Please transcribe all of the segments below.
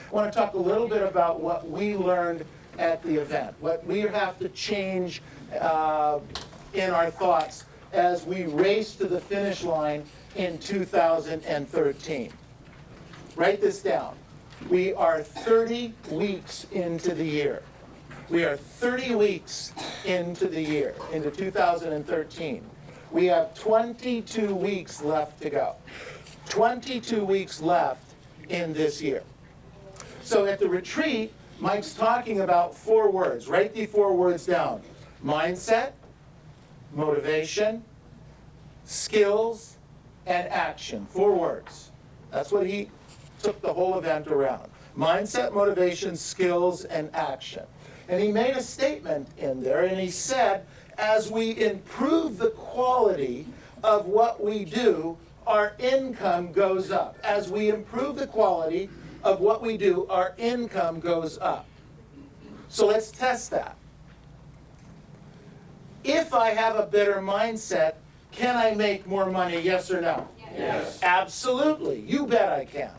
I want to talk a little bit about what we learned at the event, what we have to change in our thoughts as we race to the finish line in 2013. Write this down. We are 30 weeks into the year. We are 30 weeks into the year, into 2013. We have 22 weeks left to go. 22 weeks left in this year. So at the retreat, Mike's talking about 4 words. Write the 4 words down. Mindset, motivation, skills, and action. 4 words. That's what he took the whole event around. Mindset, motivation, skills, and action. And he made a statement in there, and he said, as we improve the quality of what we do, our income goes up. As we improve the quality of what we do, our income goes up. So let's test that. If I have a better mindset, can I make more money, yes or no? Yes. Absolutely. You bet I can.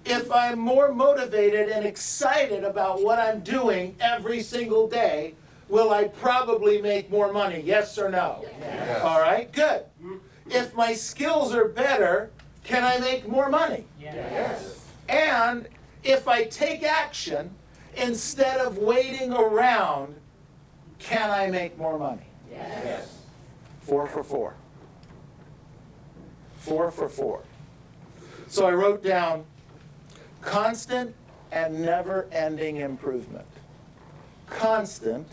If I'm more motivated and excited about what I'm doing every single day, will I probably make more money, yes or no? Yes. All right, good. If my skills are better, can I make more money? Yes. And if I take action instead of waiting around, can I make more money? Yes. 4 for 4. 4 for 4. So I wrote down constant and never-ending improvement. Constant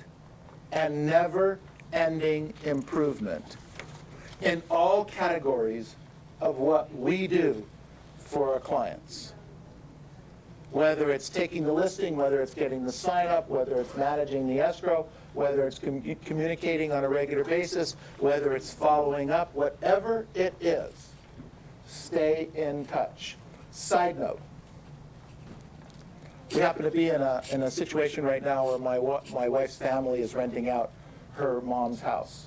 and never-ending improvement in all categories of what we do for our clients. Whether it's taking the listing, whether it's getting the sign-up, whether it's managing the escrow, whether it's communicating on a regular basis, whether it's following up, whatever it is, stay in touch. Side note, we happen to be in a situation right now where my wife's family is renting out her mom's house.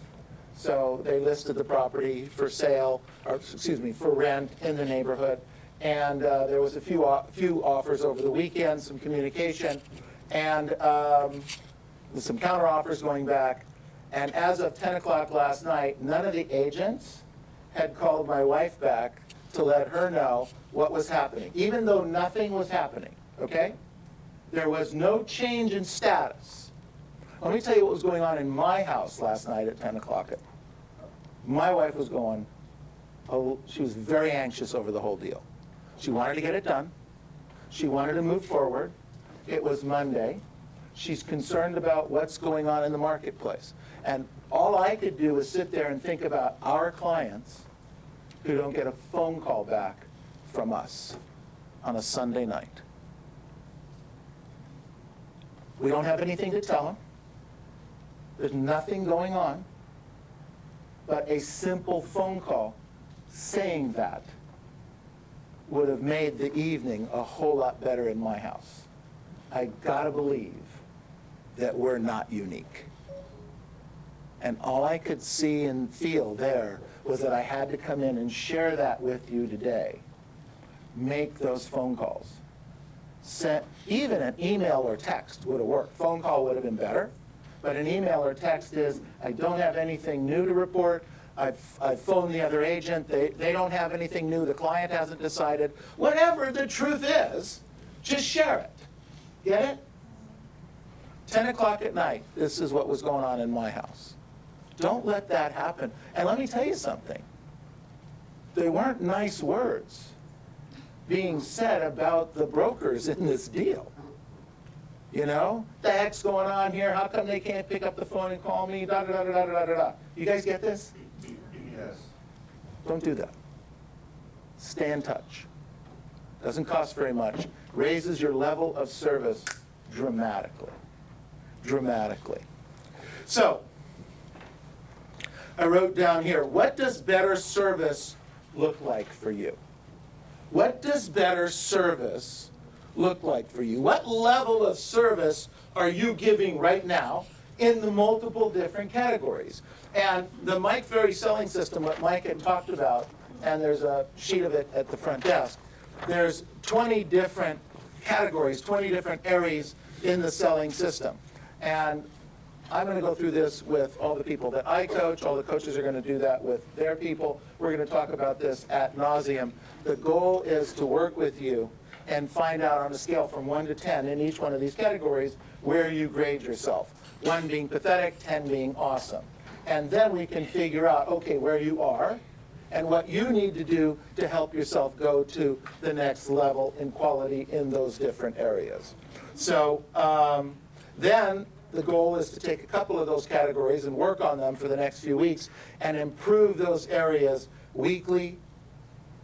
So they listed the property for sale, or excuse me, for rent in the neighborhood. And there was a few offers over the weekend, some communication, and some counter offers going back. And as of 10 o'clock last night, none of the agents had called my wife back to let her know what was happening, even though nothing was happening, okay? There was no change in status. Let me tell you what was going on in my house last night at 10 o'clock. My wife was going, oh, she was very anxious over the whole deal. She wanted to get it done. She wanted to move forward. It was Monday. She's concerned about what's going on in the marketplace. And all I could do was sit there and think about our clients who don't get a phone call back from us on a Sunday night. We don't have anything to tell them. There's nothing going on but a simple phone call saying that would have made the evening a whole lot better in my house. I gotta believe that we're not unique. And all I could see and feel there was that I had to come in and share that with you today. Make those phone calls. Even an email or text would have worked. Phone call would have been better, but an email or text is, I don't have anything new to report. I've phoned the other agent. They don't have anything new. The client hasn't decided. Whatever the truth is, just share it. Get it? 10 o'clock at night, this is what was going on in my house. Don't let that happen. And let me tell you something. They weren't nice words being said about the brokers in this deal. You know, the heck's going on here? How come they can't pick up the phone and call me? Da da da da da da da. You guys get this? Yes. Don't do that. Stay in touch. Doesn't cost very much. Raises your level of service dramatically. Dramatically. So, I wrote down here, what does better service look like for you? What does better service look like for you? What level of service are you giving right now in the multiple different categories? And the Mike Ferry selling system, what Mike had talked about, and there's a sheet of it at the front desk, there's 20 different categories, 20 different areas in the selling system. And I'm going to go through this with all the people that I coach. All the coaches are going to do that with their people. We're going to talk about this ad nauseum. The goal is to work with you and find out on a scale from 1 to 10 in each one of these categories where you grade yourself. 1 being pathetic, 10 being awesome. And then we can figure out, okay, where you are and what you need to do to help yourself go to the next level in quality in those different areas. So then the goal is to take a couple of those categories and work on them for the next few weeks and improve those areas weekly,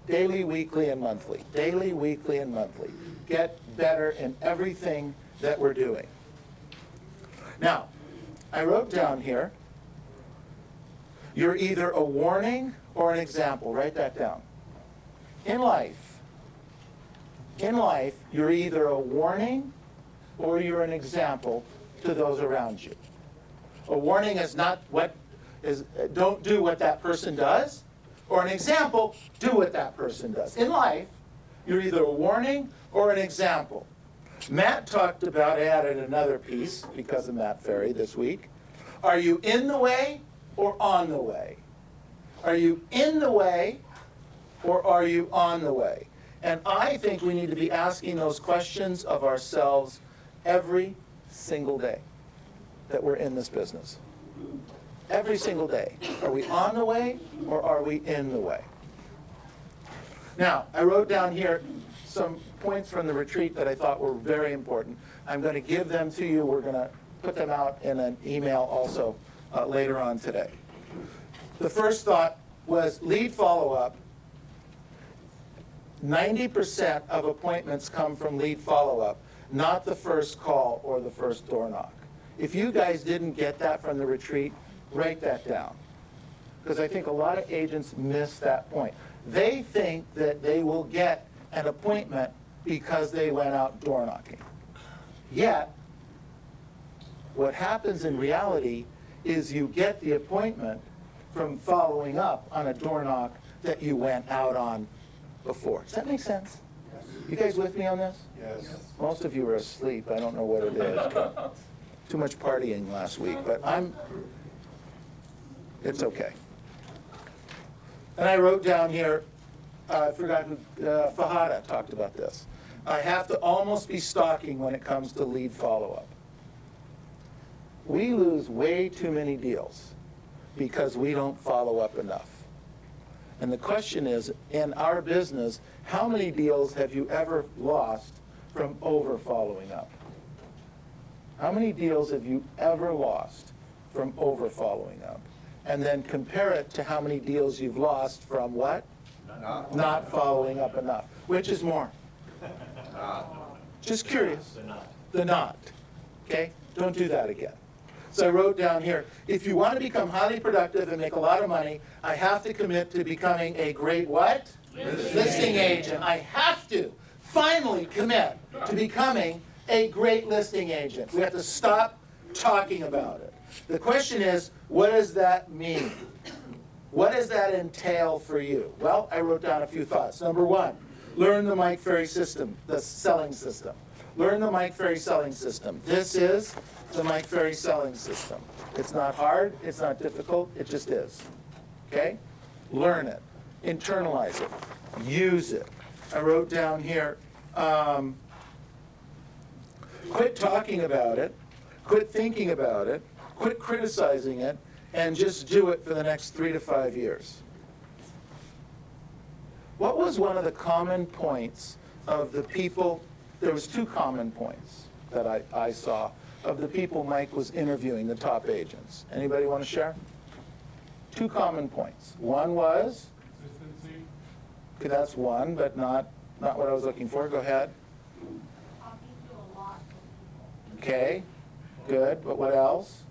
daily, weekly, and monthly. Daily, weekly, and monthly. Get better in everything that we're doing. Now, I wrote down here, you're either a warning or an example. Write that down. In life, you're either a warning or you're an example to those around you. A warning is don't do what that person does, or an example, do what that person does. In life, you're either a warning or an example. Matt talked about, I added another piece because of Matt Ferry this week. Are you in the way or on the way? Are you in the way or are you on the way? And I think we need to be asking those questions of ourselves every single day that we're in this business. Every single day. Are we on the way or are we in the way? Now, I wrote down here some points from the retreat that I thought were very important. I'm going to give them to you. We're going to put them out in an email also later on today. The first thought was lead follow-up. 90% of appointments come from lead follow-up, not the first call or the first door knock. If you guys didn't get that from the retreat, write that down. Because I think a lot of agents miss that point. They think that they will get an appointment because they went out door knocking. Yet, what happens in reality is you get the appointment from following up on a door knock that you went out on before. Does that make sense? Yes. You guys with me on this? Yes. Most of you are asleep. I don't know what it is. Too much partying last week, but it's okay. And I wrote down here, I forgot who, Fahada talked about this. I have to almost be stalking when it comes to lead follow-up. We lose way too many deals because we don't follow up enough. And the question is, in our business, how many deals have you ever lost from over following up? How many deals have you ever lost from over following up? And then compare it to how many deals you've lost from what? Not following up enough. Which is more? Just curious. The not. Okay? Don't do that again. So I wrote down here, if you want to become highly productive and make a lot of money, I have to commit to becoming a great what? Listing agent. I have to finally commit to becoming a great listing agent. We have to stop talking about it. The question is, what does that mean? What does that entail for you? Well, I wrote down a few thoughts. Number one, learn the Mike Ferry system, the selling system. Learn the Mike Ferry selling system. This is the Mike Ferry selling system. It's not hard, it's not difficult, it just is. Okay? Learn it, internalize it, use it. I wrote down here, quit talking about it, quit thinking about it, quit criticizing it, and just do it for the next 3 to 5 years. What was one of the common points of the people? There was 2 common points that I saw of the people Mike was interviewing, the top agents. Anybody want to share? 2 common points. One was? Consistency. Okay, that's one, but not what I was looking for. Go ahead. Talking to a lot of people. Okay, good, but what else?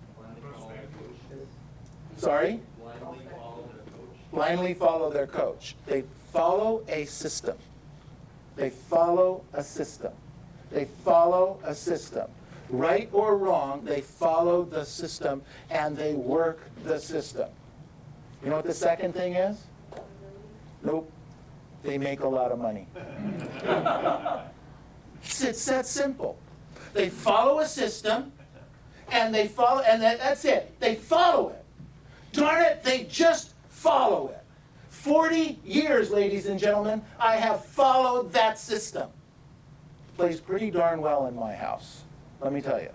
Sorry? Blindly follow their coach. They follow a system. They follow a system. They follow a system. Right or wrong, they follow the system and they work the system. You know what the second thing is? Nope. They make a lot of money. It's that simple. They follow a system, and that's it. They follow it. Darn it, they just follow it. 40 years, ladies and gentlemen, I have followed that system. Plays pretty darn well in my house, let me tell you.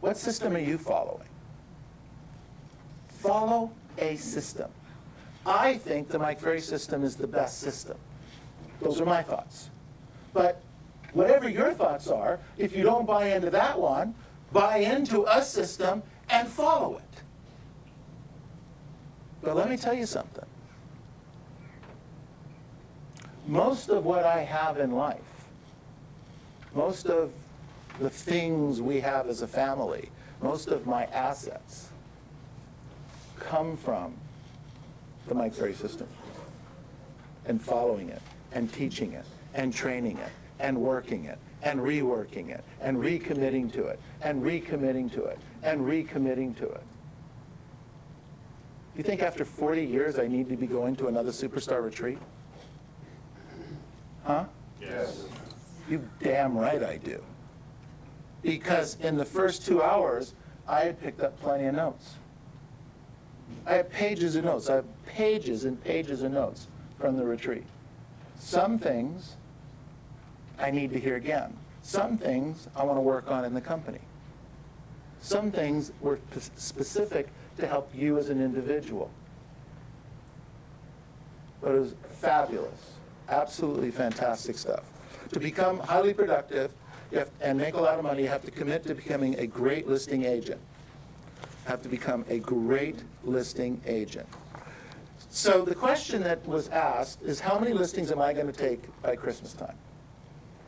What system are you following? Follow a system. I think the Mike Ferry system is the best system. Those are my thoughts. But whatever your thoughts are, if you don't buy into that one, buy into a system and follow it. But let me tell you something. Most of what I have in life, most of the things we have as a family, most of my assets come from the Mike Ferry system and following it and teaching it and training it and working it and reworking it and recommitting to it and recommitting to it and recommitting to it. You think after 40 years I need to be going to another superstar retreat? Huh? Yes. You damn right I do. Because in the first 2 hours, I had picked up plenty of notes. I have pages of notes. I have pages and pages of notes from the retreat. Some things I need to hear again. Some things I want to work on in the company. Some things were specific to help you as an individual. But it was fabulous, absolutely fantastic stuff. To become highly productive and make a lot of money, you have to commit to becoming a great listing agent. Have to become a great listing agent. So the question that was asked is, how many listings am I going to take by Christmas time?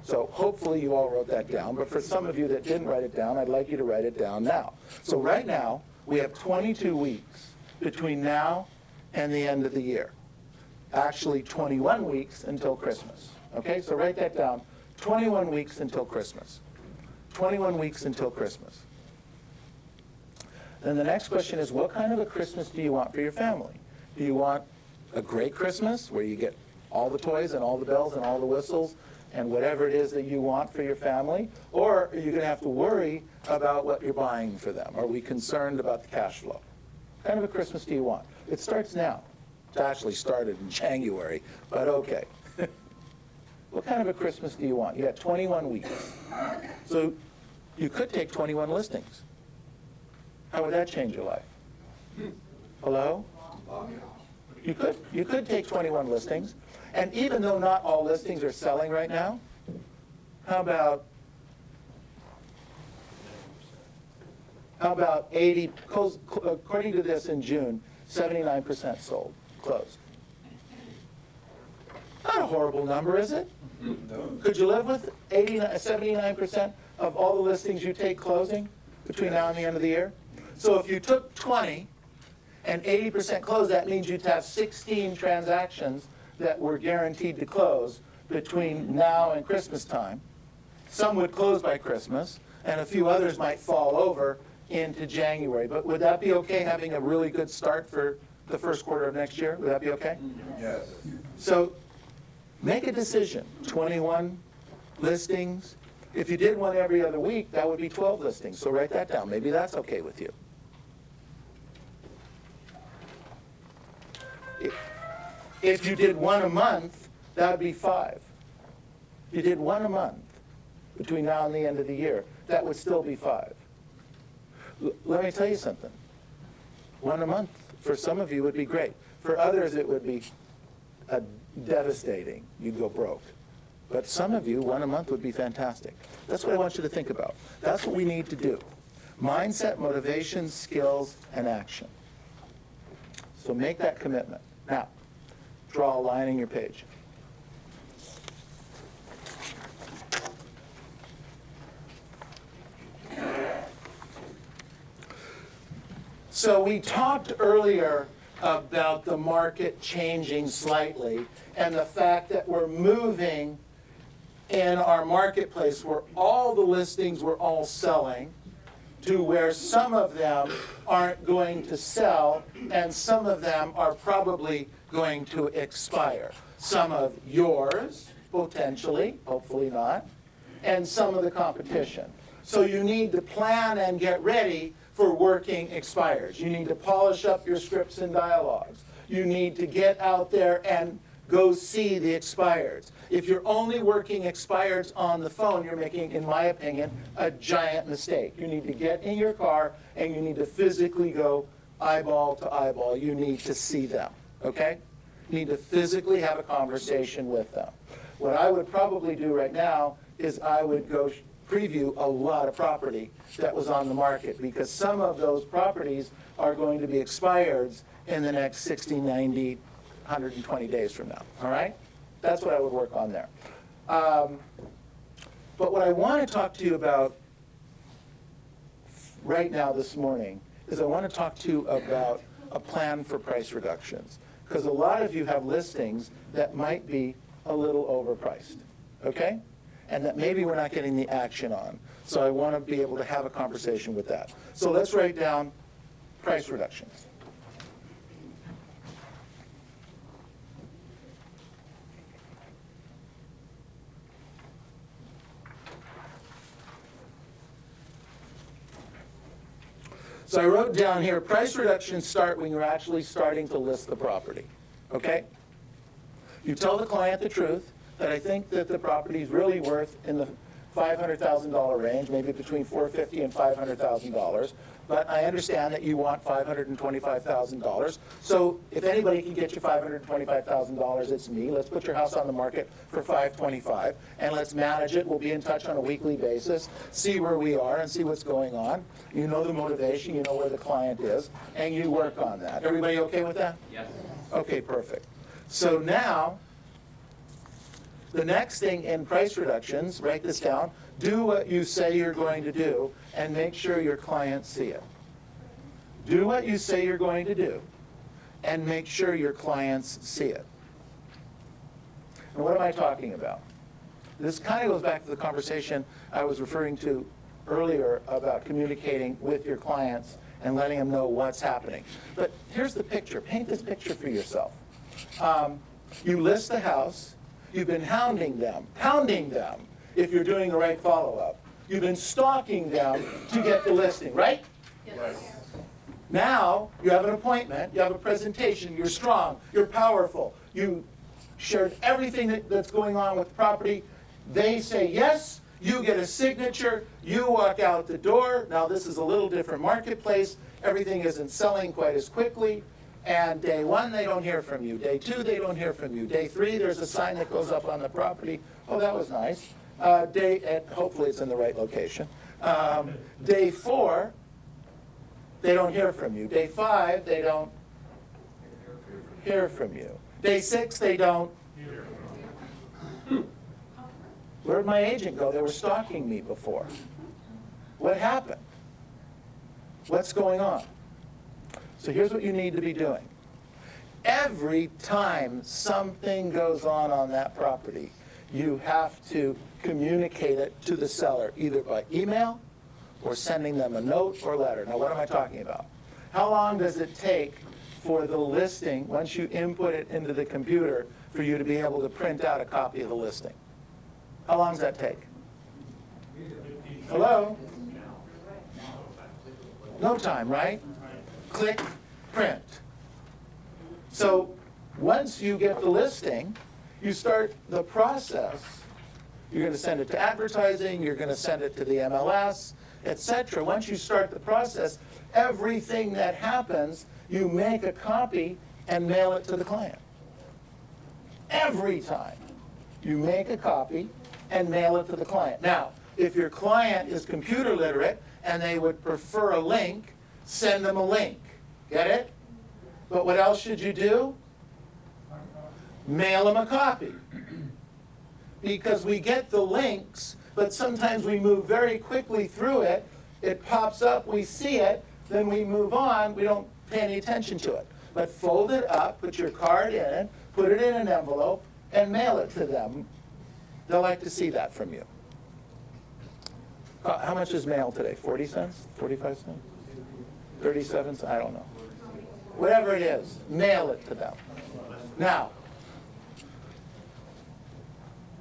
So hopefully you all wrote that down, but for some of you that didn't write it down, I'd like you to write it down now. So right now, we have 22 weeks between now and the end of the year. Actually, 21 weeks until Christmas. Okay, so write that down. 21 weeks until Christmas. 21 weeks until Christmas. Then the next question is, what kind of a Christmas do you want for your family? Do you want a great Christmas where you get all the toys and all the bells and all the whistles and whatever it is that you want for your family? Or are you going to have to worry about what you're buying for them? Are we concerned about the cash flow? What kind of a Christmas do you want? It starts now. It actually started in January, but okay. What kind of a Christmas do you want? You got 21 weeks. So you could take 21 listings. How would that change your life? Hello? You could take 21 listings, and even though not all listings are selling right now, how about 80, according to this in June, 79% sold, closed. Not a horrible number, is it? No. Could you live with 79% of all the listings you take closing between now and the end of the year? So if you took 20 and 80% closed, that means you'd have 16 transactions that were guaranteed to close between now and Christmas time. Some would close by Christmas, and a few others might fall over into January. But would that be okay, having a really good start for the first quarter of next year? Would that be okay? Yes. So make a decision. 21 listings. If you did one every other week, that would be 12 listings. So write that down. Maybe that's okay with you. If you did one a month, that would be 5. If you did one a month between now and the end of the year, that would still be 5. Let me tell you something. One a month for some of you would be great. For others, it would be devastating. You'd go broke. But some of you, one a month would be fantastic. That's what I want you to think about. That's what we need to do. Mindset, motivation, skills, and action. So make that commitment. Now, draw a line in your page. So we talked earlier about the market changing slightly and the fact that we're moving in our marketplace where all the listings were all selling to where some of them aren't going to sell and some of them are probably going to expire. Some of yours, potentially, hopefully not, and some of the competition. So you need to plan and get ready for working expireds. You need to polish up your scripts and dialogues. You need to get out there and go see the expireds. If you're only working expireds on the phone, you're making, in my opinion, a giant mistake. You need to get in your car and you need to physically go eyeball to eyeball. You need to see them, okay? You need to physically have a conversation with them. What I would probably do right now is I would go preview a lot of property that was on the market, because some of those properties are going to be expireds in the next 60, 90, 120 days from now, all right? That's what I would work on there. But what I want to talk to you about right now this morning is I want to talk to you about a plan for price reductions, because a lot of you have listings that might be a little overpriced, okay? And that maybe we're not getting the action on. So I want to be able to have a conversation with that. So let's write down price reductions. So I wrote down here, price reductions start when you're actually starting to list the property, okay? You tell the client the truth, that I think that the property is really worth in the $500,000 range, maybe between $450,000 and $500,000. But I understand that you want $525,000. So if anybody can get you $525,000, it's me. Let's put your house on the market for $525,000 and let's manage it. We'll be in touch on a weekly basis, see where we are and see what's going on. You know the motivation, you know where the client is, and you work on that. Everybody okay with that? Yes. Okay, perfect. So now, the next thing in price reductions, write this down, do what you say you're going to do and make sure your clients see it. Do what you say you're going to do and make sure your clients see it. And what am I talking about? This kind of goes back to the conversation I was referring to earlier about communicating with your clients and letting them know what's happening. But here's the picture. Paint this picture for yourself. You list the house. You've been hounding them if you're doing the right follow-up. You've been stalking them to get the listing, right? Yes. Now, you have an appointment, you have a presentation, you're strong, you're powerful. You shared everything that's going on with the property. They say yes, you get a signature, you walk out the door. Now, this is a little different marketplace. Everything isn't selling quite as quickly. And day one, they don't hear from you. Day two, they don't hear from you. Day three, there's a sign that goes up on the property. Oh, that was nice. Hopefully it's in the right location. Day four, they don't hear from you. Day five, they don't hear from you. Day six, they don't. Where'd my agent go? They were stalking me before. What happened? What's going on? So here's what you need to be doing. Every time something goes on that property, you have to communicate it to the seller, either by email or sending them a note or letter. Now, what am I talking about? How long does it take for the listing, once you input it into the computer, for you to be able to print out a copy of the listing? How long does that take? Hello? No time, right? Click, print. So once you get the listing, you start the process. You're going to send it to advertising, you're going to send it to the MLS, etc. Once you start the process, everything that happens, you make a copy and mail it to the client. Every time you make a copy and mail it to the client. Now, if your client is computer literate and they would prefer a link, send them a link. Get it? But what else should you do? Mail them a copy. Because we get the links, but sometimes we move very quickly through it. It pops up, we see it, then we move on, we don't pay any attention to it. But fold it up, put your card in it, put it in an envelope, and mail it to them. They'll like to see that from you. How much is mail today? 40 cents? 45 cents? 37 cents? I don't know. Whatever it is, mail it to them. Now,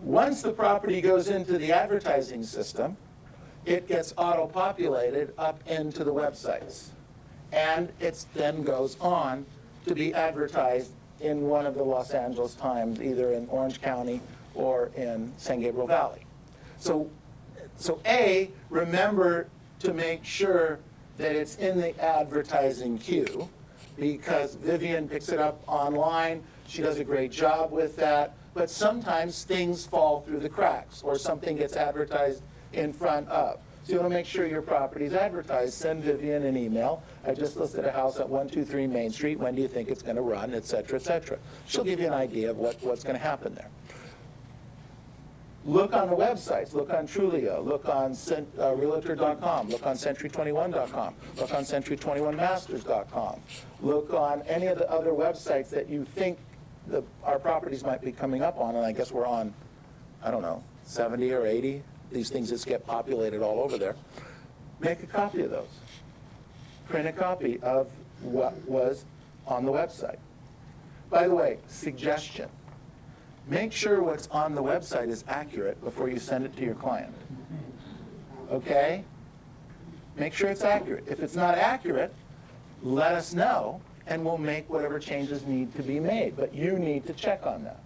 Once the property goes into the advertising system, it gets auto-populated up into the websites. And it then goes on to be advertised in one of the Los Angeles Times, either in Orange County or in San Gabriel Valley. So A, remember to make sure that it's in the advertising queue, because Vivian picks it up online. She does a great job with that. But sometimes things fall through the cracks, or something gets advertised in front of. So you want to make sure your property is advertised. Send Vivian an email. I just listed a house at 123 Main Street. When do you think it's going to run, et cetera, et cetera. She'll give you an idea of what's going to happen there. Look on the websites. Look on Trulio. Look on Realtor.com. Look on Century21.com. Look on Century21Masters.com. Look on any of the other websites that you think our properties might be coming up on, and I guess we're on, I don't know, 70 or 80. These things just get populated all over there. Make a copy of those. Print a copy of what was on the website. By the way, suggestion. Make sure what's on the website is accurate before you send it to your client. Okay? Make sure it's accurate. If it's not accurate, let us know, and we'll make whatever changes need to be made. But you need to check on that.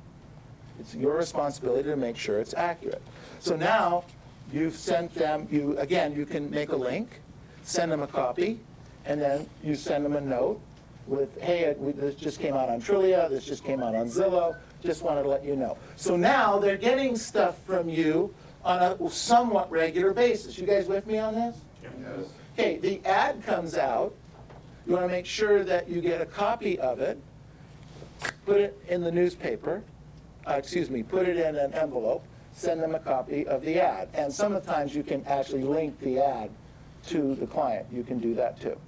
It's your responsibility to make sure it's accurate. So now you've sent them, again, you can make a link, send them a copy, and then you send them a note with, hey, this just came out on Trulia, this just came out on Zillow, just wanted to let you know. So now they're getting stuff from you on a somewhat regular basis. You guys with me on this? Yes. Okay, the ad comes out. You want to make sure that you get a copy of it, put it in the newspaper, put it in an envelope, send them a copy of the ad. And sometimes you can actually link the ad to the client. You can do that too.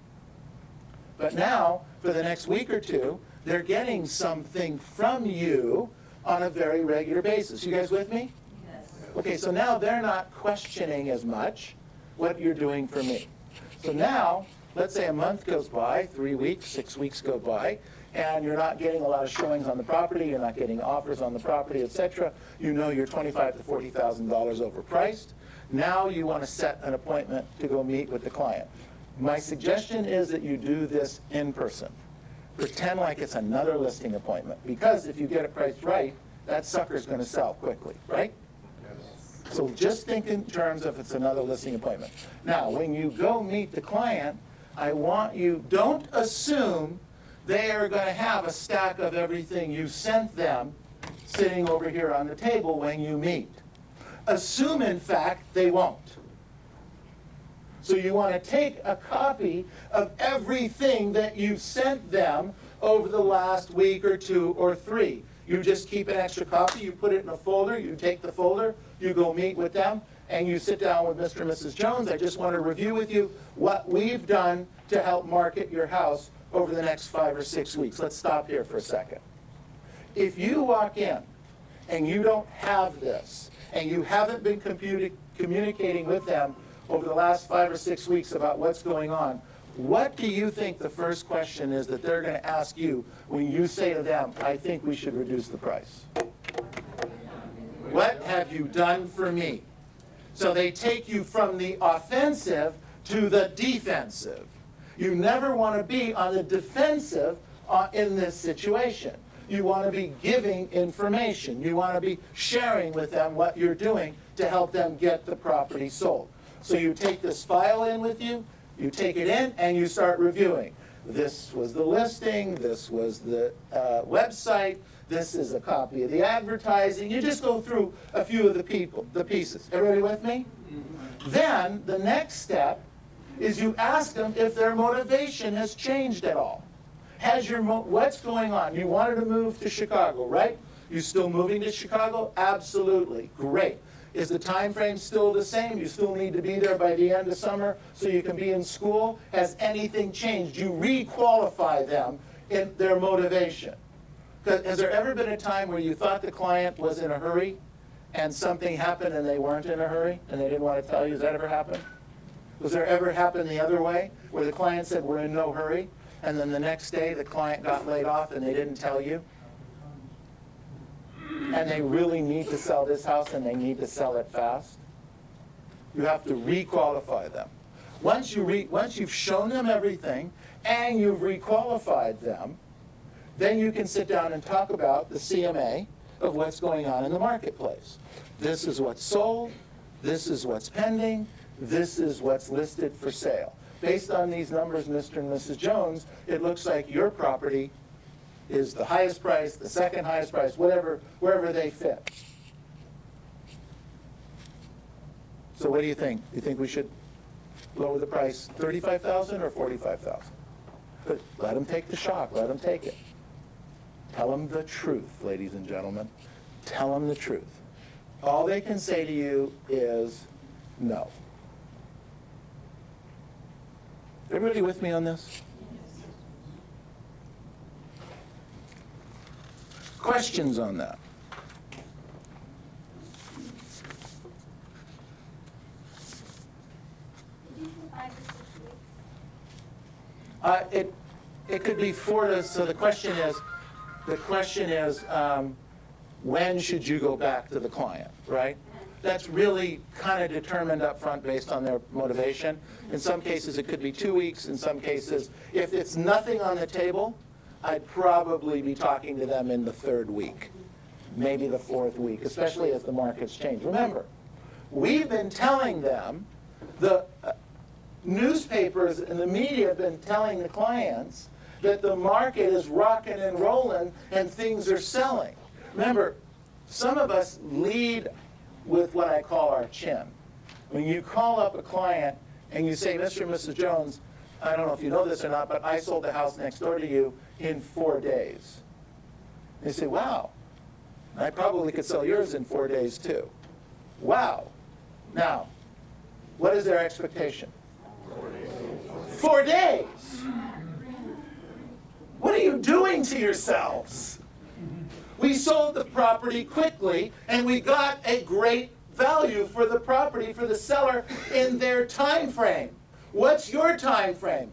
But now, for the next week or two, they're getting something from you on a very regular basis. You guys with me? Yes. Okay, so now they're not questioning as much what you're doing for me. So now, let's say a month goes by, 3 weeks, 6 weeks go by, and you're not getting a lot of showings on the property, you're not getting offers on the property, et cetera. You know you're $25,000 to $40,000 overpriced. Now you want to set an appointment to go meet with the client. My suggestion is that you do this in person. Pretend like it's another listing appointment, because if you get it priced right, that sucker's going to sell quickly, right? Yes. So just think in terms of it's another listing appointment. Now, when you go meet the client, I want you, don't assume they are going to have a stack of everything you sent them sitting over here on the table when you meet. Assume, in fact, they won't. So you want to take a copy of everything that you've sent them over the last week or 2 or 3. You just keep an extra copy, you put it in a folder, you take the folder, you go meet with them, and you sit down with Mr. and Mrs. Jones. I just want to review with you what we've done to help market your house over the next 5 or 6 weeks. Let's stop here for a second. If you walk in and you don't have this, and you haven't been communicating with them over the last 5 or 6 weeks about what's going on, what do you think the first question is that they're going to ask you when you say to them, I think we should reduce the price? What have you done for me? So they take you from the offensive to the defensive. You never want to be on the defensive in this situation. You want to be giving information. You want to be sharing with them what you're doing to help them get the property sold. So you take this file in with you, you take it in, and you start reviewing. This was the listing, this was the website, this is a copy of the advertising. You just go through a few of the pieces. Everybody with me? Then the next step is you ask them if their motivation has changed at all. What's going on? You wanted to move to Chicago, right? You still moving to Chicago? Absolutely. Great. Is the time frame still the same? You still need to be there by the end of summer so you can be in school? Has anything changed? You re-qualify them in their motivation. Has there ever been a time where you thought the client was in a hurry and something happened and they weren't in a hurry and they didn't want to tell you? Has that ever happened? Was there ever happened the other way where the client said, we're in no hurry, and then the next day the client got laid off and they didn't tell you? and they really need to sell this house and they need to sell it fast, you have to re-qualify them. Once you've shown them everything and you've re-qualified them, then you can sit down and talk about the CMA of what's going on in the marketplace. This is what's sold, this is what's pending, this is what's listed for sale. Based on these numbers, Mr. and Mrs. Jones, it looks like your property is the highest price, the second highest price, wherever they fit. So what do you think? Do you think we should lower the price $35,000 or $45,000? But let them take the shock, let them take it. Tell them the truth, ladies and gentlemen. Tell them the truth. All they can say to you is no. Everybody with me on this? Questions on that? Did you say 5 to 6 weeks? It could be 4 to, so the question is, when should you go back to the client, right? That's really kind of determined up front based on their motivation. In some cases, it could be 2 weeks. In some cases, if it's nothing on the table, I'd probably be talking to them in the 3rd week, maybe the 4th week, especially as the markets change. Remember, we've been telling them, the newspapers and the media have been telling the clients that the market is rocking and rolling and things are selling. Remember, some of us lead with what I call our chin. When you call up a client and you say, Mr. and Mrs. Jones, I don't know if you know this or not, but I sold the house next door to you in 4 days. They say, wow, I probably could sell yours in 4 days too. Wow. Now, what is their expectation? 4 days. What are you doing to yourselves? We sold the property quickly, and we got a great value for the property for the seller in their time frame. What's your time frame?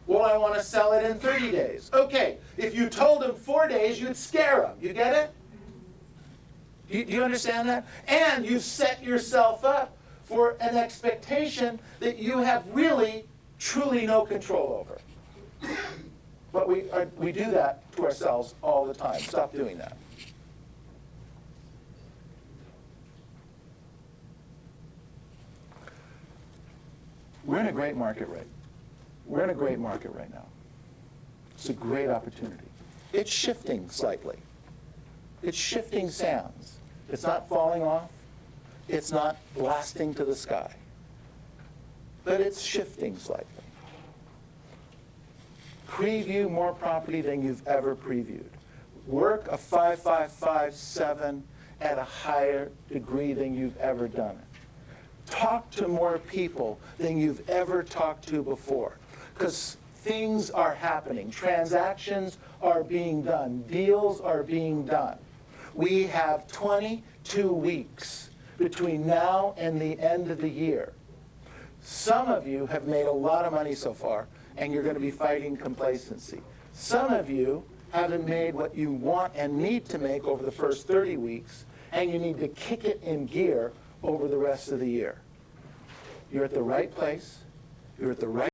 Well, I want to sell it in 30 days. Okay, if you told them 4 days, you'd scare them. You get it? Do you understand that? And you set yourself up for an expectation that you have really, truly no control over. But we do that to ourselves all the time. Stop doing that. We're in a great market right. We're in a great market right now. It's a great opportunity. It's shifting slightly. It's shifting sands. It's not falling off. It's not blasting to the sky. But it's shifting slightly. Preview more property than you've ever previewed. Work a 5557 at a higher degree than you've ever done it. Talk to more people than you've ever talked to before. Because things are happening. Transactions are being done. Deals are being done. We have 22 weeks between now and the end of the year. Some of you have made a lot of money so far, and you're going to be fighting complacency. Some of you haven't made what you want and need to make over the first 30 weeks, and you need to kick it in gear over the rest of the year. You're at the right place. You're at the right